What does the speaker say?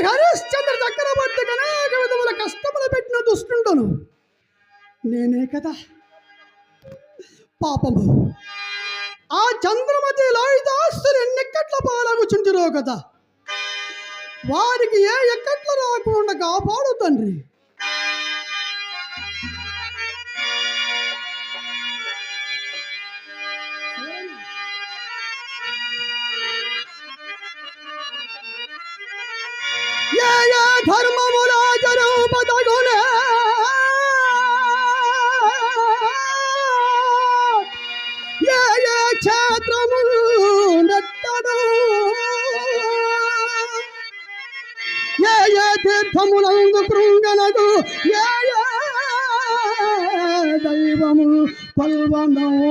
హరిశ్చంద్ర చక్రవర్తికి అనేక విధముల కష్టములు పెట్టిన దుష్టుండను నేనే కదా. పాపము ఆ చంద్రమతి లాయిదాస్తులు ఎన్నెక్కట్ల పాలగుచుంటిరో కదా, వారికి ఏ ఎక్కట్లు రాకుండా కాపాడు తండ్రి. ఏ ఏ ధర్మములాచరు బతగునే ఏ ఏ క్షేత్రము నెట్టడు ఏ ఏ తీర్థములందు కృంగనడు ఏ ఏ దైవము కొల్వనవు